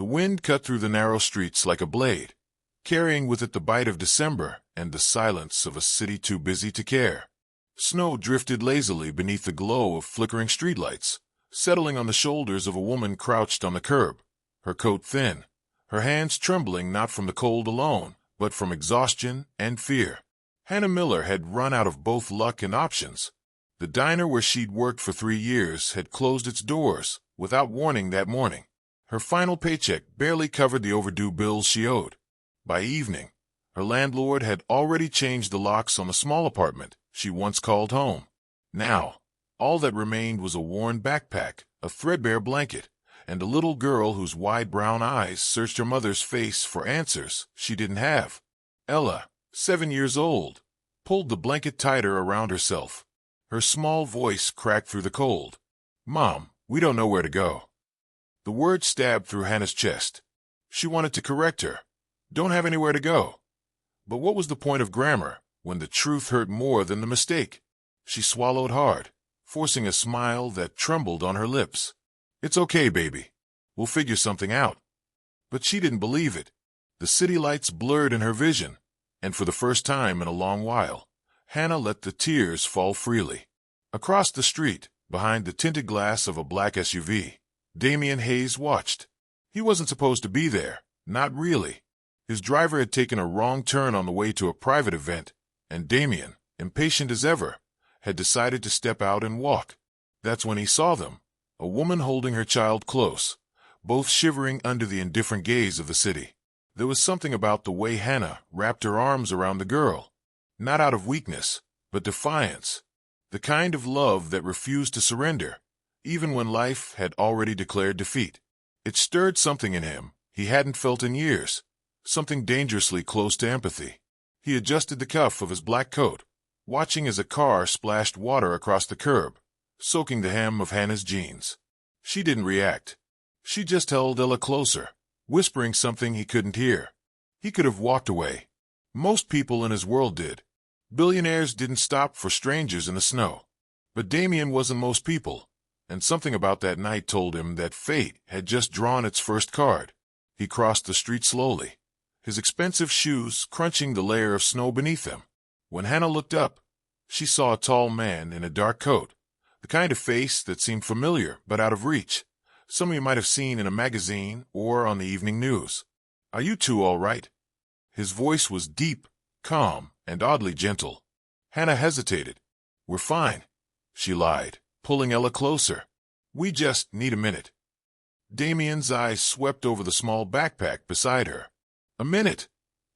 The wind cut through the narrow streets like a blade, carrying with it the bite of December and the silence of a city too busy to care. Snow drifted lazily beneath the glow of flickering streetlights, settling on the shoulders of a woman crouched on the curb, her coat thin, her hands trembling not from the cold alone, but from exhaustion and fear. Hannah Miller had run out of both luck and options. The diner where she'd worked for 3 years had closed its doors without warning that morning. Her final paycheck barely covered the overdue bills she owed. By evening, her landlord had already changed the locks on the small apartment she once called home. Now, all that remained was a worn backpack, a threadbare blanket, and a little girl whose wide brown eyes searched her mother's face for answers she didn't have. Ella, 7 years old, pulled the blanket tighter around herself. Her small voice cracked through the cold. "Mom, we don't know where to go." The word stabbed through Hannah's chest. She wanted to correct her. Don't have anywhere to go. But what was the point of grammar when the truth hurt more than the mistake? She swallowed hard, forcing a smile that trembled on her lips. "It's okay, baby. We'll figure something out." But she didn't believe it. The city lights blurred in her vision, and for the first time in a long while, Hannah let the tears fall freely. Across the street, behind the tinted glass of a black SUV, Damian Hayes watched. He wasn't supposed to be there, not really. His driver had taken a wrong turn on the way to a private event, and Damian, impatient as ever, had decided to step out and walk. That's when he saw them, a woman holding her child close, both shivering under the indifferent gaze of the city. There was something about the way Hannah wrapped her arms around the girl, not out of weakness, but defiance, the kind of love that refused to surrender, even when life had already declared defeat. It stirred something in him he hadn't felt in years, something dangerously close to empathy. He adjusted the cuff of his black coat, watching as a car splashed water across the curb, soaking the hem of Hannah's jeans. She didn't react. She just held Ella closer, whispering something he couldn't hear. He could have walked away. Most people in his world did. Billionaires didn't stop for strangers in the snow. But Damian wasn't most people, and something about that night told him that fate had just drawn its first card. He crossed the street slowly, his expensive shoes crunching the layer of snow beneath them. When Hannah looked up, she saw a tall man in a dark coat, the kind of face that seemed familiar but out of reach, some you might have seen in a magazine or on the evening news. "Are you two all right?" His voice was deep, calm, and oddly gentle. Hannah hesitated. "We're fine," she lied, pulling Ella closer. "We just need a minute." Damian's eyes swept over the small backpack beside her. "A minute,"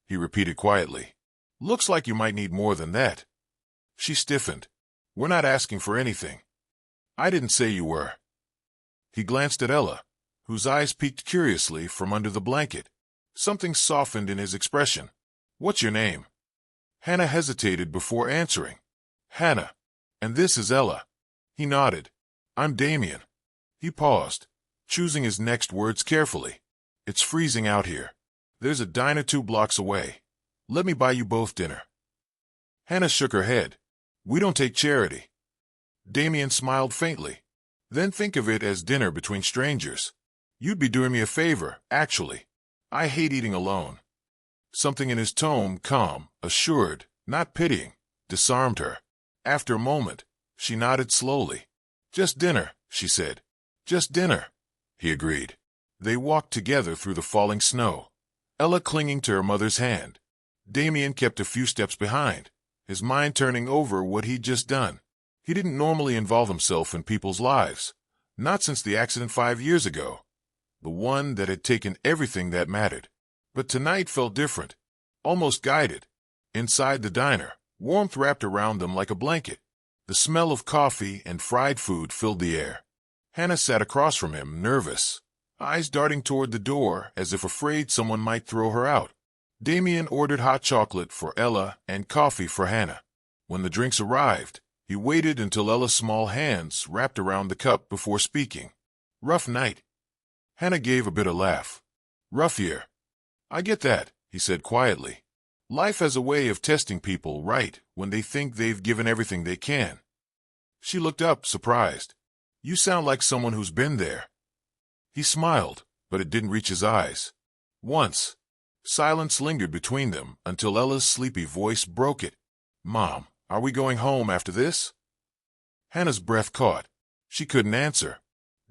he repeated quietly. "Looks like you might need more than that." She stiffened. "We're not asking for anything." "I didn't say you were." He glanced at Ella, whose eyes peeked curiously from under the blanket. Something softened in his expression. "What's your name?" Hannah hesitated before answering. "Hannah. And this is Ella." He nodded. "I'm Damian." He paused, choosing his next words carefully. "It's freezing out here. There's a diner 2 blocks away. Let me buy you both dinner." Hannah shook her head. "We don't take charity." Damian smiled faintly. "Then think of it as dinner between strangers. You'd be doing me a favor, actually. I hate eating alone." Something in his tone, calm, assured, not pitying, disarmed her. After a moment, she nodded slowly. "Just dinner," she said. "Just dinner," he agreed. They walked together through the falling snow, Ella clinging to her mother's hand. Damian kept a few steps behind, his mind turning over what he'd just done. He didn't normally involve himself in people's lives, not since the accident 5 years ago, the one that had taken everything that mattered. But tonight felt different, almost guided. Inside the diner, warmth wrapped around them like a blanket. The smell of coffee and fried food filled the air. Hannah sat across from him, nervous, eyes darting toward the door as if afraid someone might throw her out. Damian ordered hot chocolate for Ella and coffee for Hannah. When the drinks arrived, he waited until Ella's small hands wrapped around the cup before speaking. "Rough night." Hannah gave a bitter laugh. "Rough year." "I get that," he said quietly. "Life has a way of testing people right when they think they've given everything they can." She looked up, surprised. "You sound like someone who's been there." He smiled, but it didn't reach his eyes. Once, silence lingered between them until Ella's sleepy voice broke it. "Mom, are we going home after this?" Hannah's breath caught. She couldn't answer.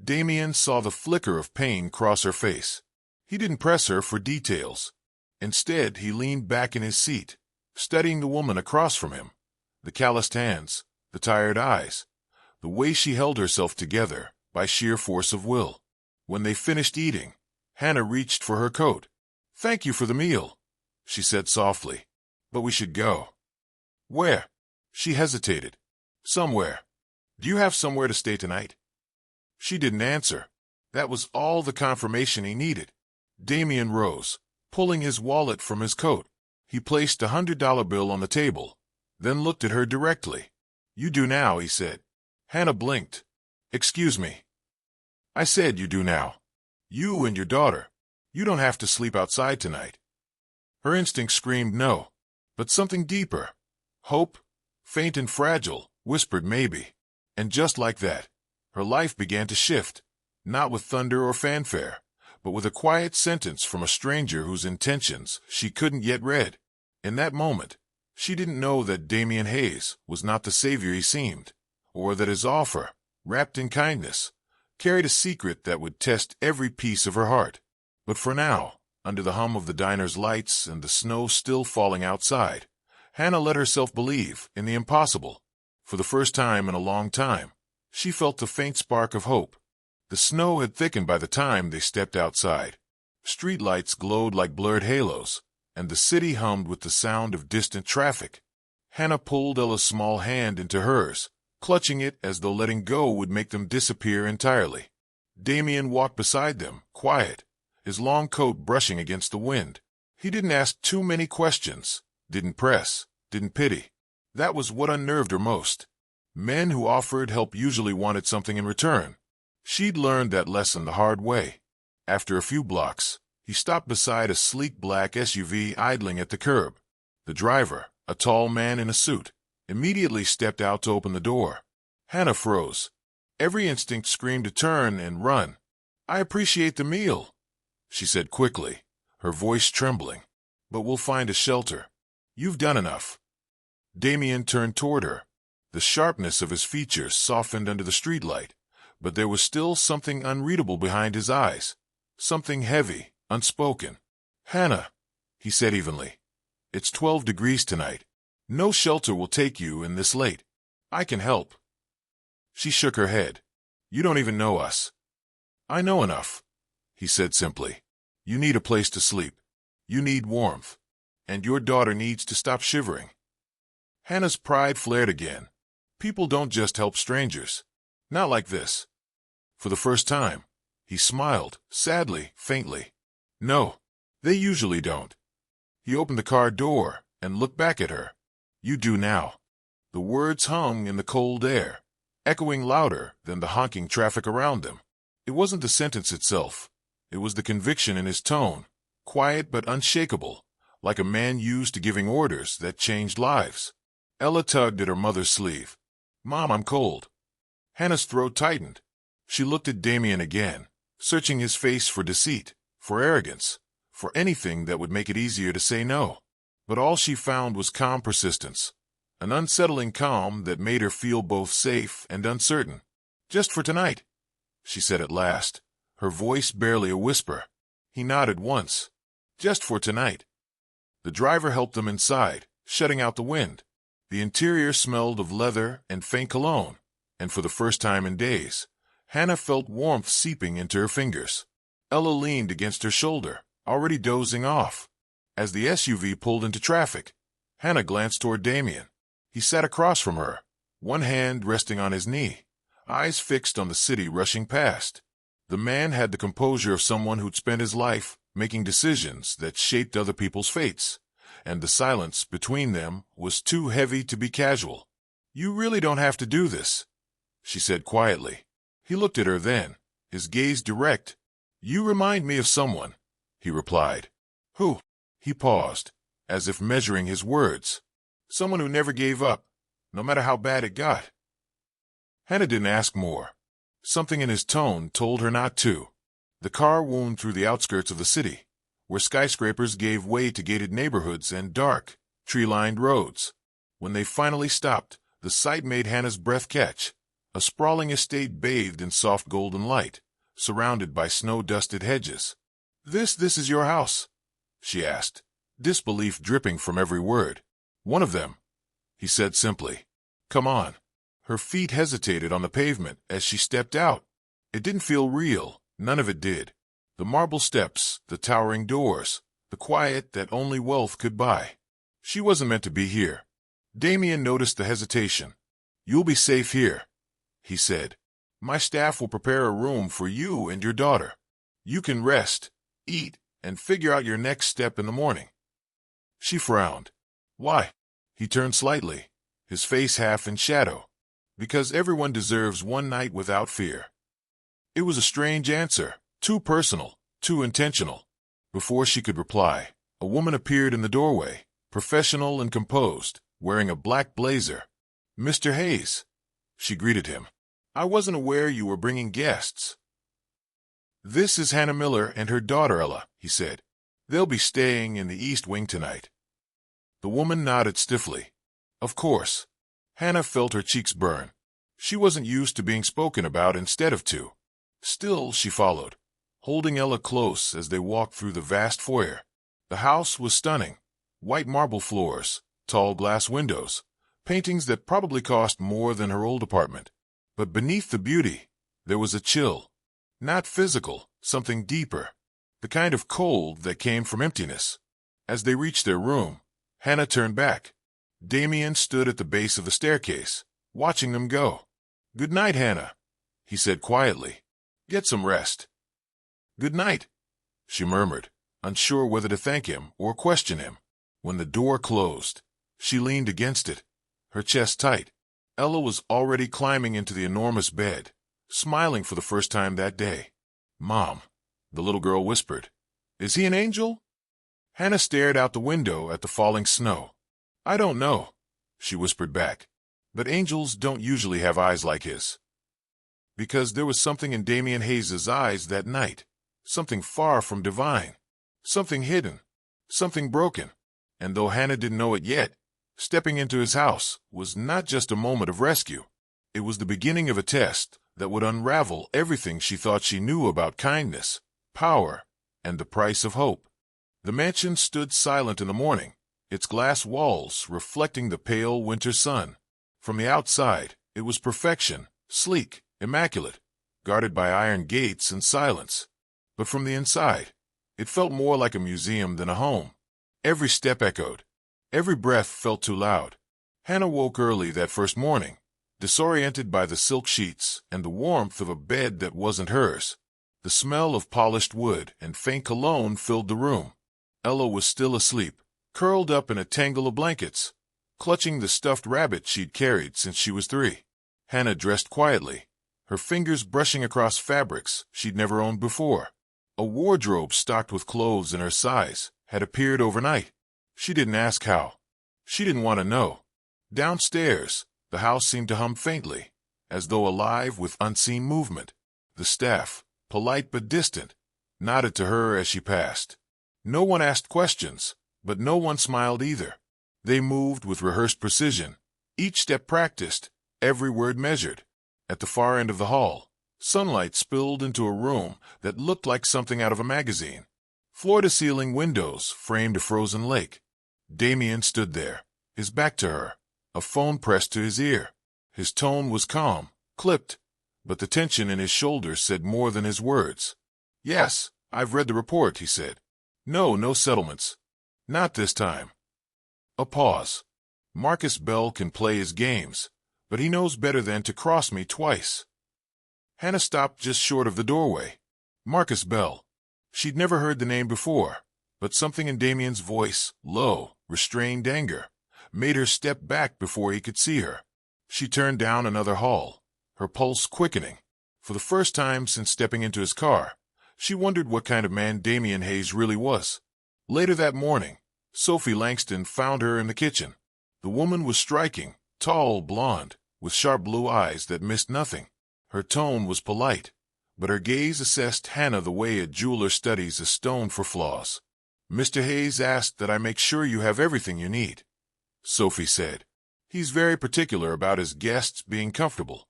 Damien saw the flicker of pain cross her face. He didn't press her for details. Instead, he leaned back in his seat, studying the woman across from him. The calloused hands, the tired eyes, the way she held herself together by sheer force of will. When they finished eating, Hannah reached for her coat. "Thank you for the meal," she said softly. "But we should go." "Where?" She hesitated. "Somewhere. Do you have somewhere to stay tonight?" She didn't answer. That was all the confirmation he needed. Damien rose, pulling his wallet from his coat. He placed a $100 bill on the table, then looked at her directly. "You do now," he said. Hannah blinked. "Excuse me." "I said you do now. You and your daughter. You don't have to sleep outside tonight." Her instinct screamed no, but something deeper, hope, faint and fragile, whispered maybe. And just like that, her life began to shift, not with thunder or fanfare, but with a quiet sentence from a stranger whose intentions she couldn't yet read. In that moment, she didn't know that Damien Hayes was not the savior he seemed, or that his offer, wrapped in kindness, carried a secret that would test every piece of her heart. But for now, under the hum of the diner's lights and the snow still falling outside, Hannah let herself believe in the impossible. For the first time in a long time, she felt the faint spark of hope. The snow had thickened by the time they stepped outside. Streetlights glowed like blurred halos, and the city hummed with the sound of distant traffic. Hannah pulled Ella's small hand into hers, clutching it as though letting go would make them disappear entirely. Damien walked beside them, quiet, his long coat brushing against the wind. He didn't ask too many questions, didn't press, didn't pity. That was what unnerved her most. Men who offered help usually wanted something in return. She'd learned that lesson the hard way. After a few blocks, he stopped beside a sleek black SUV idling at the curb. The driver, a tall man in a suit, immediately stepped out to open the door. Hannah froze. Every instinct screamed to turn and run. "I appreciate the meal," she said quickly, her voice trembling. "But we'll find a shelter. You've done enough." Damien turned toward her. The sharpness of his features softened under the streetlight, but there was still something unreadable behind his eyes, something heavy, unspoken. "Hannah," he said evenly, "it's 12 degrees tonight. No shelter will take you in this late. I can help." She shook her head. "You don't even know us." "I know enough," he said simply. "You need a place to sleep. You need warmth. And your daughter needs to stop shivering." Hannah's pride flared again. People don't just help strangers. Not like this. For the first time, he smiled, sadly, faintly. "No, they usually don't." He opened the car door and looked back at her. "You do now." The words hung in the cold air, echoing louder than the honking traffic around them. It wasn't the sentence itself. It was the conviction in his tone, quiet but unshakable, like a man used to giving orders that changed lives. Ella tugged at her mother's sleeve. "Mom, I'm cold." Hannah's throat tightened. She looked at Damien again, searching his face for deceit, for arrogance, for anything that would make it easier to say no. But all she found was calm persistence, an unsettling calm that made her feel both safe and uncertain. "Just for tonight," she said at last, her voice barely a whisper. He nodded once. "Just for tonight." The driver helped them inside, shutting out the wind. The interior smelled of leather and faint cologne, and for the first time in days, Hannah felt warmth seeping into her fingers. Ella leaned against her shoulder, already dozing off. As the SUV pulled into traffic, Hannah glanced toward Damien. He sat across from her, one hand resting on his knee, eyes fixed on the city rushing past. The man had the composure of someone who'd spent his life making decisions that shaped other people's fates, and the silence between them was too heavy to be casual. "You really don't have to do this," she said quietly. He looked at her then, his gaze direct. "You remind me of someone," he replied. "Who?" He paused, as if measuring his words. "Someone who never gave up, no matter how bad it got." Hannah didn't ask more. Something in his tone told her not to. The car wound through the outskirts of the city, where skyscrapers gave way to gated neighborhoods and dark, tree-lined roads. When they finally stopped, the sight made Hannah's breath catch. A sprawling estate bathed in soft golden light, surrounded by snow-dusted hedges. This is your house?" she asked, disbelief dripping from every word. "One of them," he said simply. "Come on." Her feet hesitated on the pavement as she stepped out. It didn't feel real, none of it did. The marble steps, the towering doors, the quiet that only wealth could buy. She wasn't meant to be here. Damien noticed the hesitation. "You'll be safe here," he said. "My staff will prepare a room for you and your daughter. You can rest, eat, and figure out your next step in the morning." She frowned. "Why?" He turned slightly, his face half in shadow. "Because everyone deserves one night without fear." It was a strange answer, too personal, too intentional. Before she could reply, a woman appeared in the doorway, professional and composed, wearing a black blazer. "Mr. Hayes," she greeted him. "I wasn't aware you were bringing guests." "This is Hannah Miller and her daughter Ella," he said. "They'll be staying in the East Wing tonight." The woman nodded stiffly. Of course. Hannah felt her cheeks burn. She wasn't used to being spoken about instead of to. Still, she followed, holding Ella close as they walked through the vast foyer. The house was stunning. White marble floors, tall glass windows, paintings that probably cost more than her old apartment. But beneath the beauty, there was a chill. Not physical, something deeper. The kind of cold that came from emptiness. As they reached their room, Hannah turned back. Damien stood at the base of the staircase, watching them go. "Good night, Hannah," he said quietly. "Get some rest." "Good night," she murmured, unsure whether to thank him or question him. When the door closed, she leaned against it, her chest tight. Ella was already climbing into the enormous bed, smiling for the first time that day. "Mom," the little girl whispered. "Is he an angel?" Hannah stared out the window at the falling snow. "I don't know," she whispered back. "But angels don't usually have eyes like his." Because there was something in Damien Hayes's eyes that night, something far from divine, something hidden, something broken. And though Hannah didn't know it yet, stepping into his house was not just a moment of rescue. It was the beginning of a test that would unravel everything she thought she knew about kindness, power, and the price of hope. The mansion stood silent in the morning, its glass walls reflecting the pale winter sun. From the outside, it was perfection, sleek, immaculate, guarded by iron gates and silence. But from the inside, it felt more like a museum than a home. Every step echoed. Every breath felt too loud. Hannah woke early that first morning, disoriented by the silk sheets and the warmth of a bed that wasn't hers. The smell of polished wood and faint cologne filled the room. Ella was still asleep, curled up in a tangle of blankets, clutching the stuffed rabbit she'd carried since she was 3. Hannah dressed quietly, her fingers brushing across fabrics she'd never owned before. A wardrobe stocked with clothes in her size had appeared overnight. She didn't ask how. She didn't want to know. Downstairs, the house seemed to hum faintly, as though alive with unseen movement. The staff, polite but distant, nodded to her as she passed. No one asked questions, but no one smiled either. They moved with rehearsed precision, each step practiced, every word measured. At the far end of the hall, sunlight spilled into a room that looked like something out of a magazine. Floor-to-ceiling windows framed a frozen lake. Damien stood there, his back to her, a phone pressed to his ear. His tone was calm, clipped, but the tension in his shoulders said more than his words. "Yes, I've read the report," he said. No settlements. Not this time." A pause. "Marcus Bell can play his games, but he knows better than to cross me twice." Hannah stopped just short of the doorway. Marcus Bell. She'd never heard the name before, but something in Damien's voice, low, restrained anger, made her step back before he could see her. She turned down another hall, her pulse quickening. For the first time since stepping into his car, she wondered what kind of man Damien Hayes really was. Later that morning, Sophie Langston found her in the kitchen. The woman was striking, tall, blonde, with sharp blue eyes that missed nothing. Her tone was polite, but her gaze assessed Hannah the way a jeweler studies a stone for flaws. "Mr. Hayes asked that I make sure you have everything you need," Sophie said. "He's very particular about his guests being comfortable."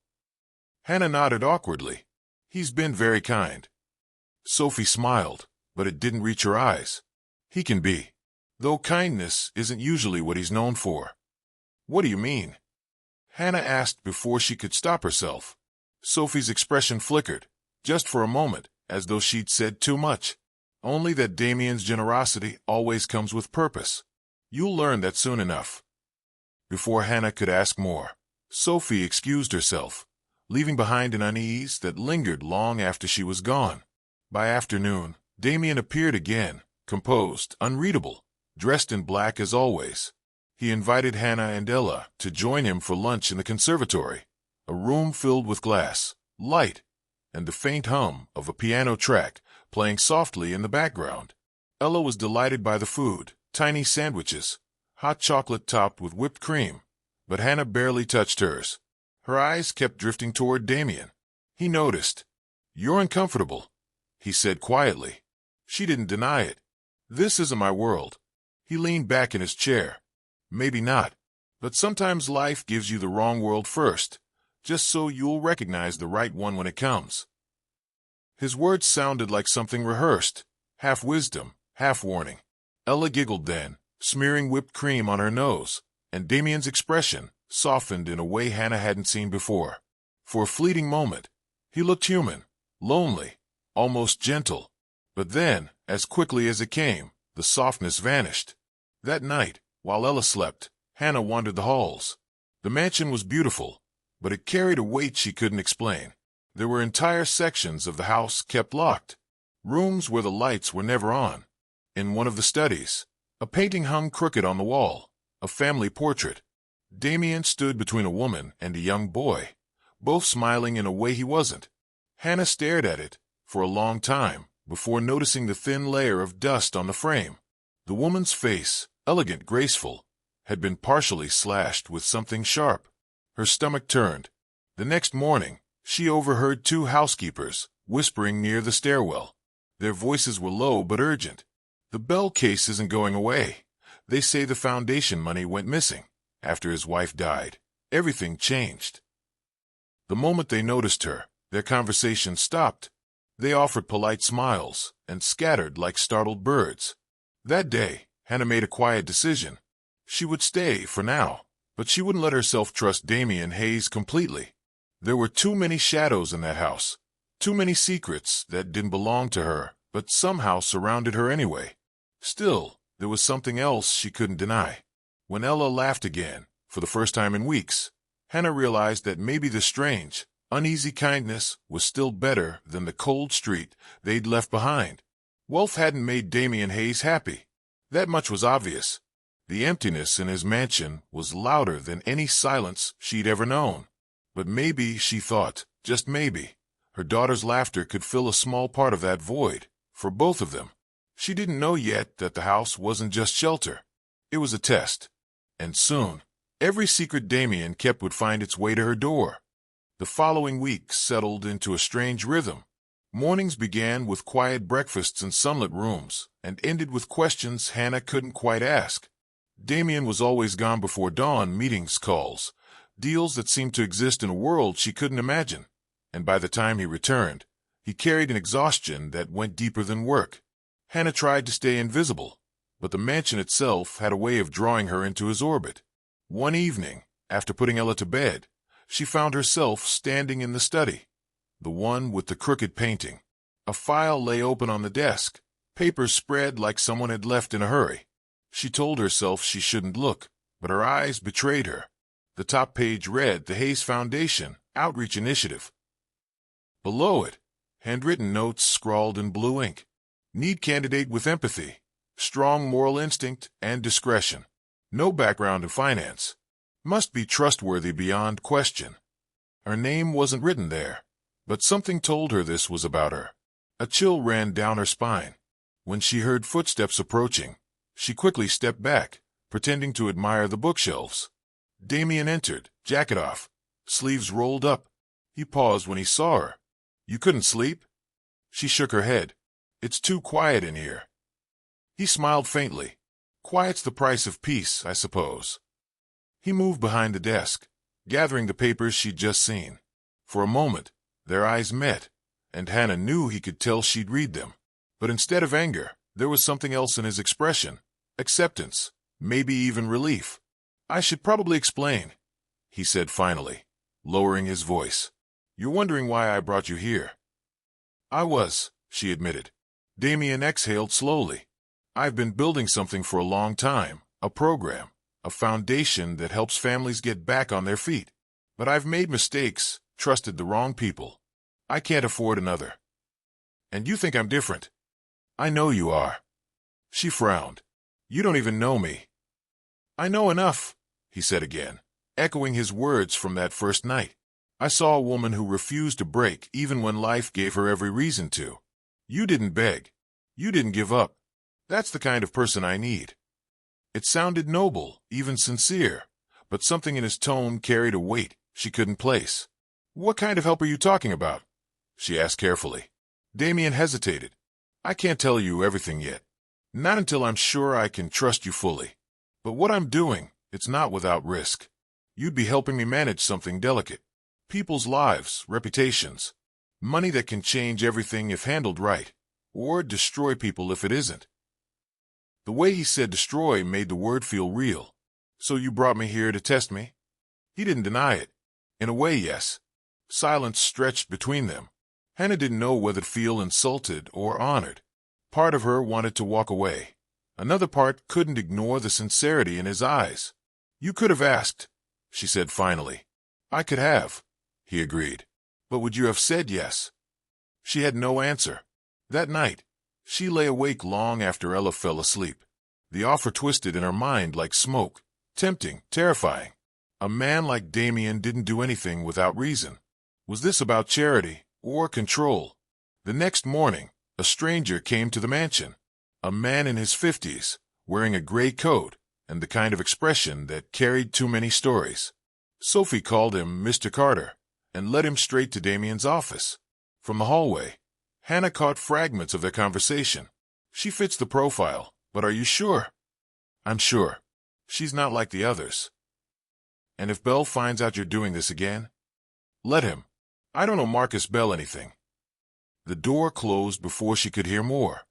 Hannah nodded awkwardly. "He's been very kind." Sophie smiled, but it didn't reach her eyes. "He can be, though kindness isn't usually what he's known for." "What do you mean?" Hannah asked before she could stop herself. Sophie's expression flickered, just for a moment, as though she'd said too much. "Only that Damien's generosity always comes with purpose. You'll learn that soon enough." Before Hannah could ask more, Sophie excused herself, leaving behind an unease that lingered long after she was gone. By afternoon, Damien appeared again, composed, unreadable, dressed in black as always. He invited Hannah and Ella to join him for lunch in the conservatory, a room filled with glass, light, and the faint hum of a piano track playing softly in the background. Ella was delighted by the food, tiny sandwiches, hot chocolate topped with whipped cream, but Hannah barely touched hers. Her eyes kept drifting toward Damien. He noticed. "You're uncomfortable," he said quietly. She didn't deny it. "This isn't my world." He leaned back in his chair. "Maybe not, but sometimes life gives you the wrong world first, just so you'll recognize the right one when it comes." His words sounded like something rehearsed, half wisdom, half warning. Ella giggled then, smearing whipped cream on her nose, and Damien's expression softened in a way Hannah hadn't seen before. For a fleeting moment, he looked human, lonely, almost gentle. But then, as quickly as it came, the softness vanished. That night, while Ella slept, Hannah wandered the halls. The mansion was beautiful, but it carried a weight she couldn't explain. There were entire sections of the house kept locked, rooms where the lights were never on. In one of the studies, a painting hung crooked on the wall, a family portrait. Damien stood between a woman and a young boy, both smiling in a way he wasn't. Hannah stared at it for a long time before noticing the thin layer of dust on the frame. The woman's face, elegant, graceful, had been partially slashed with something sharp. Her stomach turned. The next morning, she overheard two housekeepers whispering near the stairwell. Their voices were low but urgent. "The Bell case isn't going away. They say the foundation money went missing. After his wife died, everything changed." The moment they noticed her, their conversation stopped. They offered polite smiles and scattered like startled birds. That day, Hannah made a quiet decision. She would stay for now, but she wouldn't let herself trust Damien Hayes completely. There were too many shadows in that house, too many secrets that didn't belong to her, but somehow surrounded her anyway. Still, there was something else she couldn't deny. When Ella laughed again, for the first time in weeks, Hannah realized that maybe the strange, uneasy kindness was still better than the cold street they'd left behind. Wealth hadn't made Damien Hayes happy. That much was obvious. The emptiness in his mansion was louder than any silence she'd ever known. But maybe, she thought, just maybe, her daughter's laughter could fill a small part of that void, for both of them. She didn't know yet that the house wasn't just shelter. It was a test. And soon, every secret Damien kept would find its way to her door. The following weeks settled into a strange rhythm. Mornings began with quiet breakfasts in sunlit rooms, and ended with questions Hannah couldn't quite ask. Damien was always gone before dawn, meetings, calls, deals that seemed to exist in a world she couldn't imagine. And by the time he returned, he carried an exhaustion that went deeper than work. Hannah tried to stay invisible, but the mansion itself had a way of drawing her into his orbit. One evening, after putting Ella to bed, she found herself standing in the study, the one with the crooked painting. A file lay open on the desk, papers spread like someone had left in a hurry. She told herself she shouldn't look, but her eyes betrayed her. The top page read the Hayes Foundation Outreach Initiative. Below it, handwritten notes scrawled in blue ink. Need candidate with empathy, strong moral instinct, and discretion. No background in finance. Must be trustworthy beyond question. Her name wasn't written there, but something told her this was about her. A chill ran down her spine. When she heard footsteps approaching, she quickly stepped back, pretending to admire the bookshelves. Damien entered, jacket off, sleeves rolled up. He paused when he saw her. You couldn't sleep? She shook her head. It's too quiet in here. He smiled faintly. Quiet's the price of peace, I suppose. He moved behind the desk, gathering the papers she'd just seen. For a moment, their eyes met, and Hannah knew he could tell she'd read them. But instead of anger, there was something else in his expression. Acceptance, maybe even relief. I should probably explain, he said finally, lowering his voice. You're wondering why I brought you here. I was, she admitted. Damien exhaled slowly. I've been building something for a long time, a program, a foundation that helps families get back on their feet. But I've made mistakes, trusted the wrong people. I can't afford another. And you think I'm different? I know you are. She frowned. You don't even know me. I know enough, he said again, echoing his words from that first night. I saw a woman who refused to break even when life gave her every reason to. You didn't beg. You didn't give up. That's the kind of person I need. It sounded noble, even sincere, but something in his tone carried a weight she couldn't place. What kind of help are you talking about? She asked carefully. Damien hesitated. I can't tell you everything yet. Not until I'm sure I can trust you fully. But what I'm doing, it's not without risk. You'd be helping me manage something delicate. People's lives, reputations. Money that can change everything if handled right, or destroy people if it isn't. The way he said destroy made the word feel real. So you brought me here to test me? He didn't deny it. In a way, yes. Silence stretched between them. Hannah didn't know whether to feel insulted or honored. Part of her wanted to walk away. Another part couldn't ignore the sincerity in his eyes. You could have asked, she said finally. I could have, he agreed. But would you have said yes? She had no answer. That night, she lay awake long after Ella fell asleep. The offer twisted in her mind like smoke, tempting, terrifying. A man like Damien didn't do anything without reason. Was this about charity or control? The next morning, a stranger came to the mansion. A man in his 50s, wearing a gray coat and the kind of expression that carried too many stories. Sophie called him Mr. Carter and led him straight to Damien's office. From the hallway, Hannah caught fragments of their conversation. She fits the profile, but are you sure? I'm sure. She's not like the others. And if Bell finds out you're doing this again? Let him. I don't know Marcus Bell anything. The door closed before she could hear more.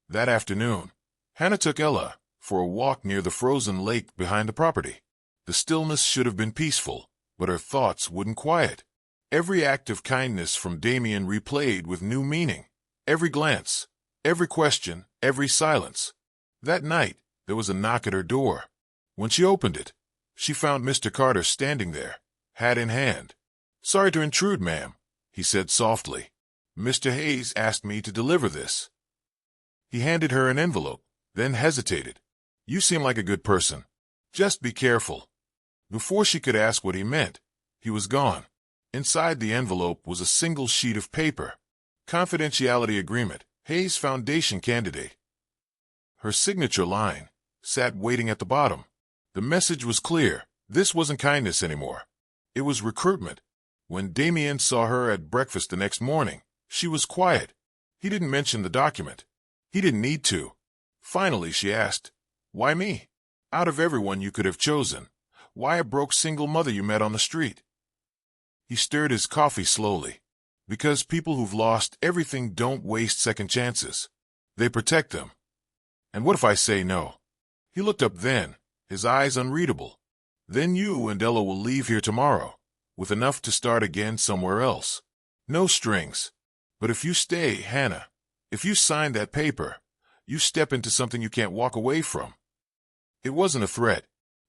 That afternoon, Hannah took Ella for a walk near the frozen lake behind the property. The stillness should have been peaceful, but her thoughts wouldn't quiet. Every act of kindness from Damien replayed with new meaning. Every glance, every question, every silence. That night, there was a knock at her door. When she opened it, she found Mr. Carter standing there, hat in hand. Sorry to intrude, ma'am, he said softly. Mr. Hayes asked me to deliver this. He handed her an envelope, then hesitated. You seem like a good person. Just be careful. Before she could ask what he meant, he was gone. Inside the envelope was a single sheet of paper. Confidentiality agreement, Hayes Foundation candidate. Her signature line sat waiting at the bottom. The message was clear. This wasn't kindness anymore. It was recruitment. When Damien saw her at breakfast the next morning, she was quiet. He didn't mention the document. He didn't need to. Finally, she asked, why me? Out of everyone you could have chosen, why a broke single mother you met on the street? He stirred his coffee slowly. Because people who've lost everything don't waste second chances. They protect them. And what if I say no? He looked up then, his eyes unreadable. Then you and Ella will leave here tomorrow, with enough to start again somewhere else. No strings. But if you stay, Hannah, if you sign that paper, you step into something you can't walk away from. It wasn't a threat.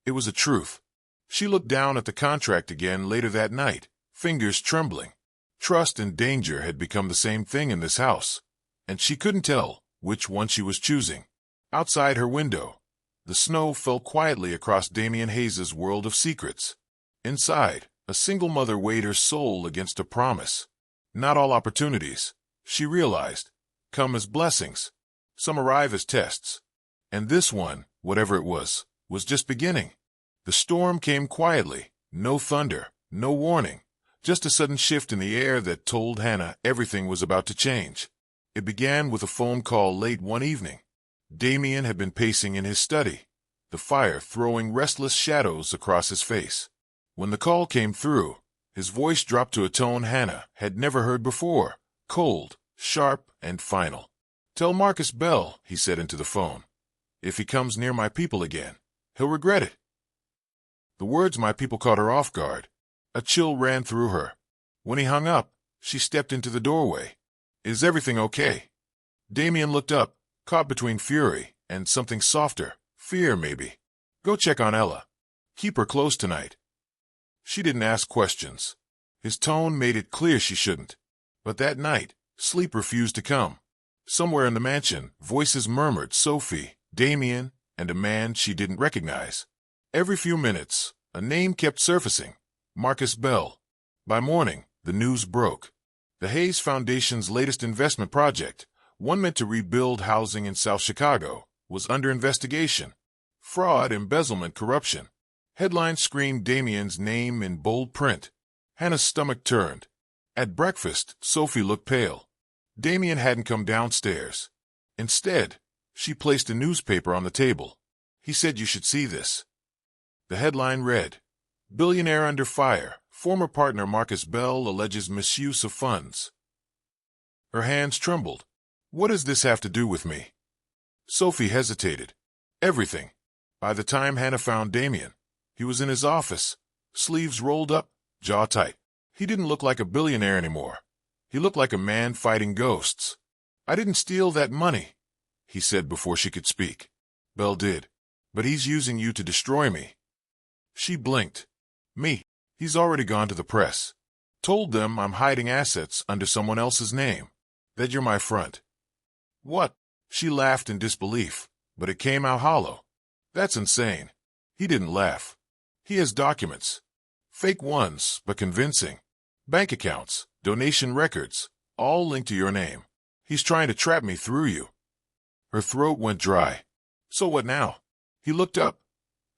It was a truth. She looked down at the contract again later that night, fingers trembling. Trust and danger had become the same thing in this house, and she couldn't tell which one she was choosing. Outside her window, the snow fell quietly across Damien Hayes' world of secrets. Inside, a single mother weighed her soul against a promise. Not all opportunities, she realized, come as blessings. Some arrive as tests. And this one, whatever it was just beginning. The storm came quietly, no thunder, no warning, Just a sudden shift in the air that told Hannah everything was about to change. It began with a phone call late one evening. Damien had been pacing in his study, the fire throwing restless shadows across his face. When the call came through, his voice dropped to a tone Hannah had never heard before, cold, sharp, and final. "Tell Marcus Bell," he said into the phone. "If he comes near my people again, he'll regret it." The words "my people" caught her off guard. A chill ran through her. When he hung up, she stepped into the doorway. "Is everything okay?" Damien looked up, caught between fury and something softer, fear maybe. "Go check on Ella. Keep her close tonight." She didn't ask questions. His tone made it clear she shouldn't. But that night, sleep refused to come. Somewhere in the mansion, voices murmured Sophie, Damien, and a man she didn't recognize. Every few minutes, a name kept surfacing. Marcus Bell. By morning, the news broke. The Hayes Foundation's latest investment project, one meant to rebuild housing in South Chicago, was under investigation. Fraud, embezzlement, corruption. Headlines screamed Damien's name in bold print. Hannah's stomach turned. At breakfast, Sophie looked pale. Damien hadn't come downstairs. Instead, she placed a newspaper on the table. He said, "You should see this." The headline read, "Billionaire under fire. Former partner Marcus Bell alleges misuse of funds." Her hands trembled. "What does this have to do with me?" Sophie hesitated. "Everything." By the time Hannah found Damien, he was in his office, sleeves rolled up, jaw tight. He didn't look like a billionaire anymore. He looked like a man fighting ghosts. "I didn't steal that money," he said before she could speak. "Bell did. But he's using you to destroy me." She blinked. "Me? He's already gone to the press. Told them I'm hiding assets under someone else's name. That you're my front." "What?" She laughed in disbelief, but it came out hollow. "That's insane." He didn't laugh. "He has documents. Fake ones, but convincing. Bank accounts, donation records, all linked to your name. He's trying to trap me through you." Her throat went dry. "So what now?" He looked up,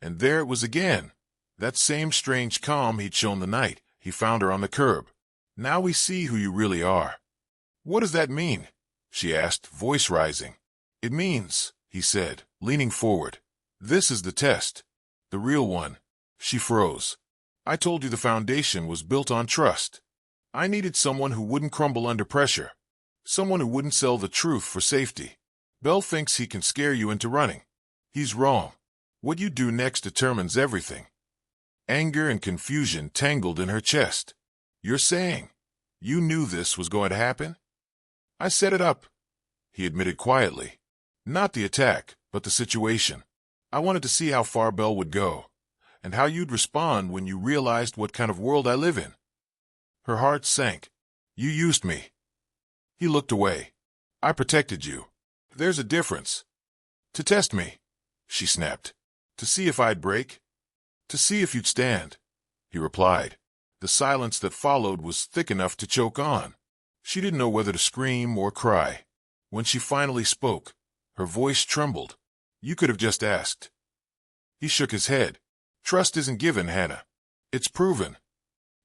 and there it was again. That same strange calm he'd shown the night he found her on the curb. "Now we see who you really are." "What does that mean?" she asked, voice rising. "It means," he said, leaning forward, "this is the test. The real one." She froze. "I told you the foundation was built on trust. I needed someone who wouldn't crumble under pressure. Someone who wouldn't sell the truth for safety. Bell thinks he can scare you into running. He's wrong. What you do next determines everything." Anger and confusion tangled in her chest. "You're saying you knew this was going to happen?" "I set it up," he admitted quietly. "Not the attack, but the situation. I wanted to see how far Bell would go, and how you'd respond when you realized what kind of world I live in." Her heart sank. "You used me." He looked away. "I protected you. There's a difference." "To test me," she snapped. "To see if I'd break. To see if you'd stand," he replied. The silence that followed was thick enough to choke on. She didn't know whether to scream or cry. When she finally spoke, her voice trembled. "You could have just asked." He shook his head. "Trust isn't given, Hannah. It's proven."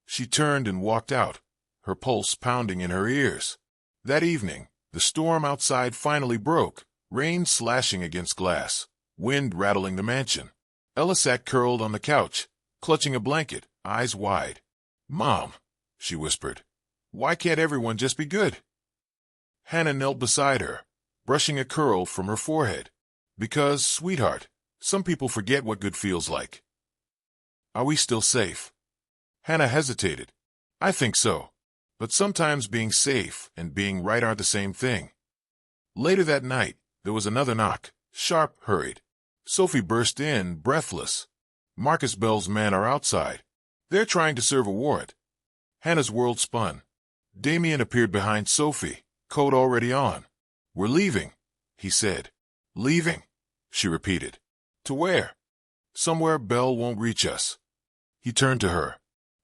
She turned and walked out, her pulse pounding in her ears. That evening, the storm outside finally broke, rain slashing against glass, wind rattling the mansion. Ella sat curled on the couch, clutching a blanket, eyes wide. "Mom," she whispered, "why can't everyone just be good?" Hannah knelt beside her, brushing a curl from her forehead. "Because, sweetheart, some people forget what good feels like." "Are we still safe?" Hannah hesitated. "I think so. But sometimes being safe and being right aren't the same thing." Later that night, there was another knock, sharp, hurried. Sophie burst in, breathless. "Marcus Bell's men are outside. They're trying to serve a warrant." Hannah's world spun. Damien appeared behind Sophie, coat already on. "We're leaving," he said. "Leaving?" she repeated. "To where?" "Somewhere Bell won't reach us." He turned to her.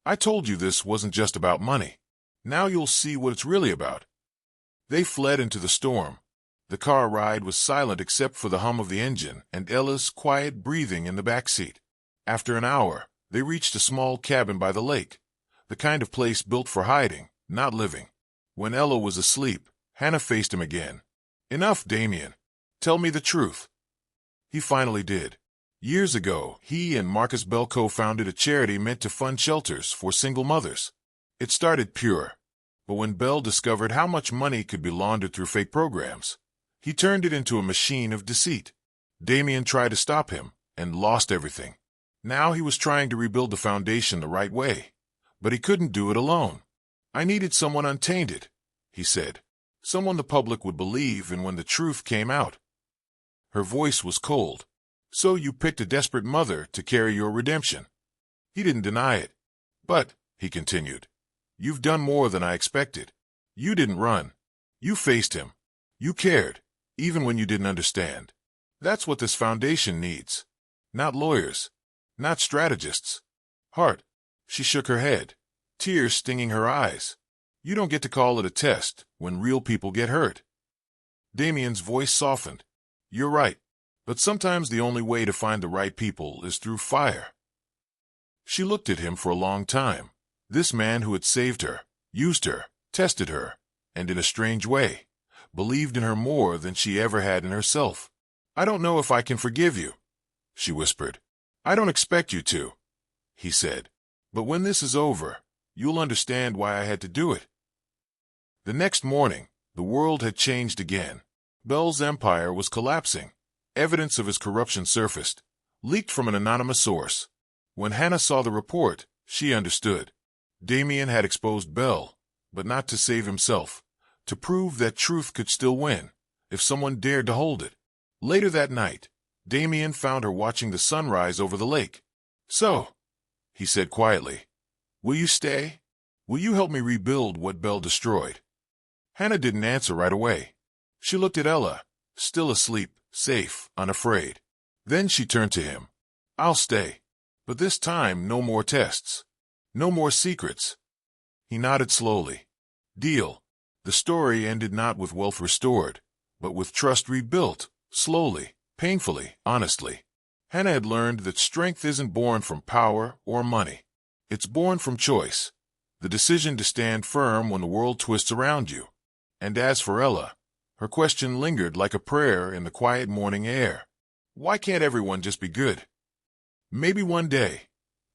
"I told you this wasn't just about money. Now you'll see what it's really about." They fled into the storm. The car ride was silent except for the hum of the engine and Ella's quiet breathing in the back seat. After an hour, they reached a small cabin by the lake, the kind of place built for hiding, not living. When Ella was asleep, Hannah faced him again. "Enough, Damien. Tell me the truth." He finally did. Years ago, he and Marcus Bell co-founded a charity meant to fund shelters for single mothers. It started pure, but when Bell discovered how much money could be laundered through fake programs, he turned it into a machine of deceit. Damien tried to stop him and lost everything. Now he was trying to rebuild the foundation the right way, but he couldn't do it alone. "I needed someone untainted," he said. "Someone the public would believe in when the truth came out." Her voice was cold. "So you picked a desperate mother to carry your redemption." He didn't deny it. "But," he continued, "you've done more than I expected. You didn't run. You faced him. You cared, even when you didn't understand. That's what this foundation needs. Not lawyers. Not strategists. Heart." She shook her head, tears stinging her eyes. "You don't get to call it a test when real people get hurt." Damien's voice softened. "You're right, but sometimes the only way to find the right people is through fire." She looked at him for a long time. This man who had saved her, used her, tested her, and in a strange way, believed in her more than she ever had in herself. "I don't know if I can forgive you," she whispered. "I don't expect you to," he said. "But when this is over, you'll understand why I had to do it." The next morning, the world had changed again. Bell's empire was collapsing. Evidence of his corruption surfaced, leaked from an anonymous source. When Hannah saw the report, she understood. Damien had exposed Bell, but not to save himself, to prove that truth could still win, if someone dared to hold it. Later that night, Damien found her watching the sunrise over the lake. "So," he said quietly, "will you stay? Will you help me rebuild what Bell destroyed?" Hannah didn't answer right away. She looked at Ella, still asleep, safe, unafraid. Then she turned to him. "I'll stay. But this time, no more tests. No more secrets." He nodded slowly. "Deal." The story ended not with wealth restored, but with trust rebuilt, slowly, painfully, honestly. Hannah had learned that strength isn't born from power or money. It's born from choice, the decision to stand firm when the world twists around you. And as for Ella, her question lingered like a prayer in the quiet morning air. Why can't everyone just be good? Maybe one day,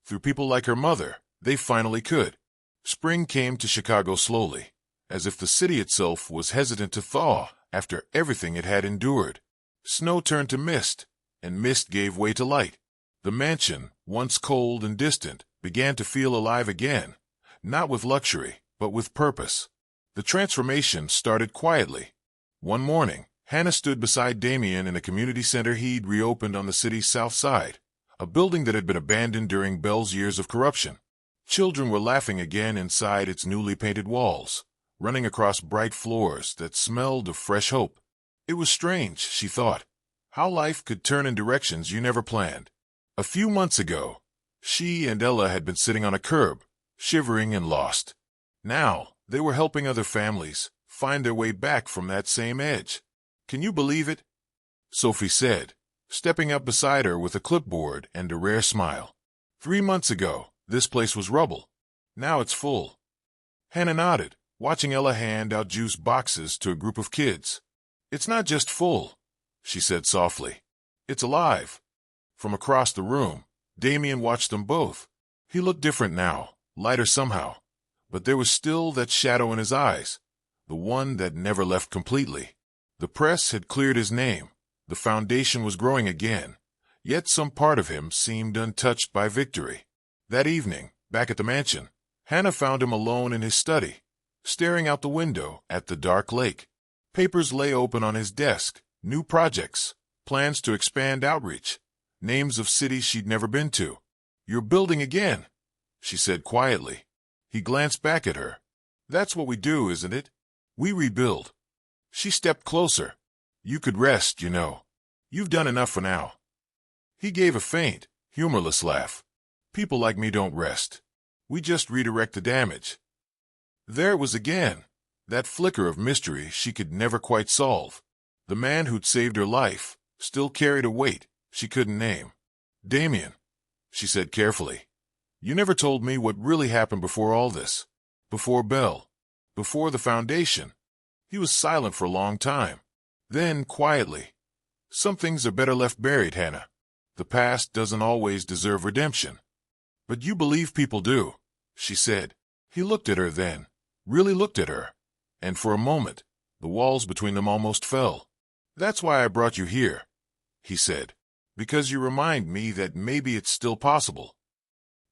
through people like her mother, they finally could. Spring came to Chicago slowly, as if the city itself was hesitant to thaw after everything it had endured. Snow turned to mist, and mist gave way to light. The mansion, once cold and distant, began to feel alive again, not with luxury, but with purpose. The transformation started quietly. One morning, Hannah stood beside Damien in a community center he'd reopened on the city's south side, a building that had been abandoned during Bell's years of corruption. Children were laughing again inside its newly painted walls, running across bright floors that smelled of fresh hope. It was strange, she thought, how life could turn in directions you never planned. A few months ago, she and Ella had been sitting on a curb, shivering and lost. Now, they were helping other families find their way back from that same edge. "Can you believe it?" Sophie said, stepping up beside her with a clipboard and a rare smile. 3 months ago, this place was rubble. Now it's full. Hannah nodded, watching Ella hand out juice boxes to a group of kids. "It's not just full," she said softly. "It's alive." From across the room, Damien watched them both. He looked different now, lighter somehow, but there was still that shadow in his eyes, the one that never left completely. The press had cleared his name. The foundation was growing again, yet some part of him seemed untouched by victory. That evening, back at the mansion, Hannah found him alone in his study, staring out the window at the dark lake. Papers lay open on his desk, new projects, plans to expand outreach, names of cities she'd never been to. "You're building again," she said quietly. He glanced back at her. "That's what we do, isn't it? We rebuild." She stepped closer. "You could rest, you know. You've done enough for now." He gave a faint, humorless laugh. "People like me don't rest. We just redirect the damage." There it was again, that flicker of mystery she could never quite solve. The man who'd saved her life still carried a weight she couldn't name. "Damien," she said carefully, You never told me what really happened before all this. Before Belle. Before the foundation. He was silent for a long time. Then, quietly, some things are better left buried, Hannah. The past doesn't always deserve redemption. But you believe people do, she said. He looked at her then, really looked at her, and for a moment, the walls between them almost fell. That's why I brought you here, he said, because you remind me that maybe it's still possible.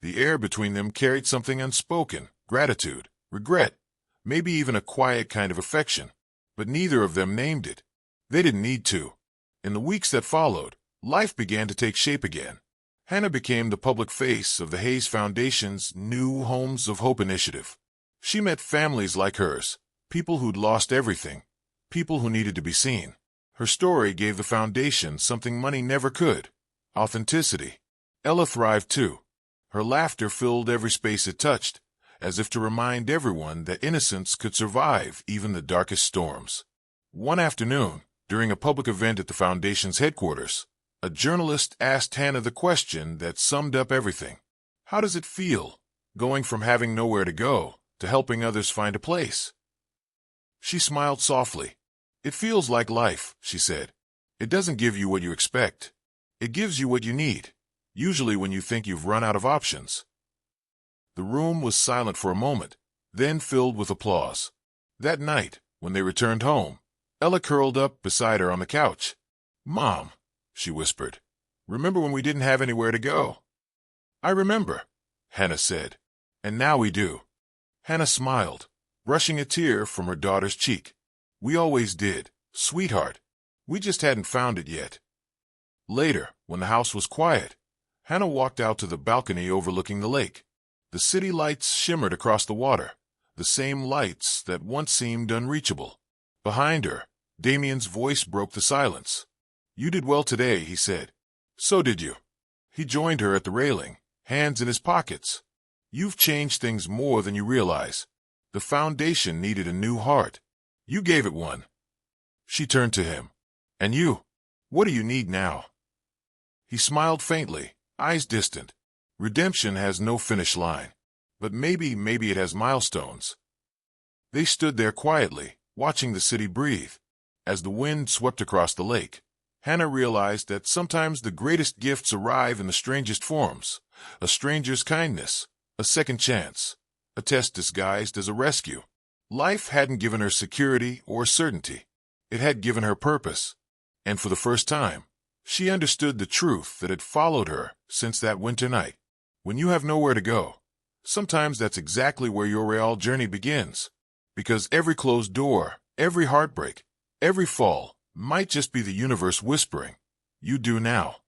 The air between them carried something unspoken, gratitude, regret, maybe even a quiet kind of affection, but neither of them named it. They didn't need to. In the weeks that followed, life began to take shape again. Hannah became the public face of the Hayes Foundation's New Homes of Hope initiative. She met families like hers, people who'd lost everything, people who needed to be seen. Her story gave the foundation something money never could: authenticity. Ella thrived too. Her laughter filled every space it touched, as if to remind everyone that innocence could survive even the darkest storms. One afternoon, during a public event at the foundation's headquarters, a journalist asked Hannah the question that summed up everything. How does it feel, going from having nowhere to go to helping others find a place? She smiled softly. It feels like life, she said. It doesn't give you what you expect. It gives you what you need, usually when you think you've run out of options. The room was silent for a moment, then filled with applause. That night, when they returned home, Ella curled up beside her on the couch. "Mom," she whispered, "remember when we didn't have anywhere to go?" "I remember," Hannah said, "and now we do." Hannah smiled, brushing a tear from her daughter's cheek. "We always did, sweetheart. We just hadn't found it yet." Later, when the house was quiet, Hannah walked out to the balcony overlooking the lake. The city lights shimmered across the water, the same lights that once seemed unreachable. Behind her, Damien's voice broke the silence. "You did well today," he said. "So did you." He joined her at the railing, hands in his pockets. "You've changed things more than you realize. The foundation needed a new heart. You gave it one." She turned to him. "And you? What do you need now?" He smiled faintly, eyes distant. "Redemption has no finish line. But maybe it has milestones." They stood there quietly, watching the city breathe. As the wind swept across the lake, Hannah realized that sometimes the greatest gifts arrive in the strangest forms: a stranger's kindness, a second chance, a test disguised as a rescue. Life hadn't given her security or certainty. It had given her purpose. And for the first time, she understood the truth that had followed her since that winter night. When you have nowhere to go, sometimes that's exactly where your real journey begins. Because every closed door, every heartbreak, every fall might just be the universe whispering, "You do now."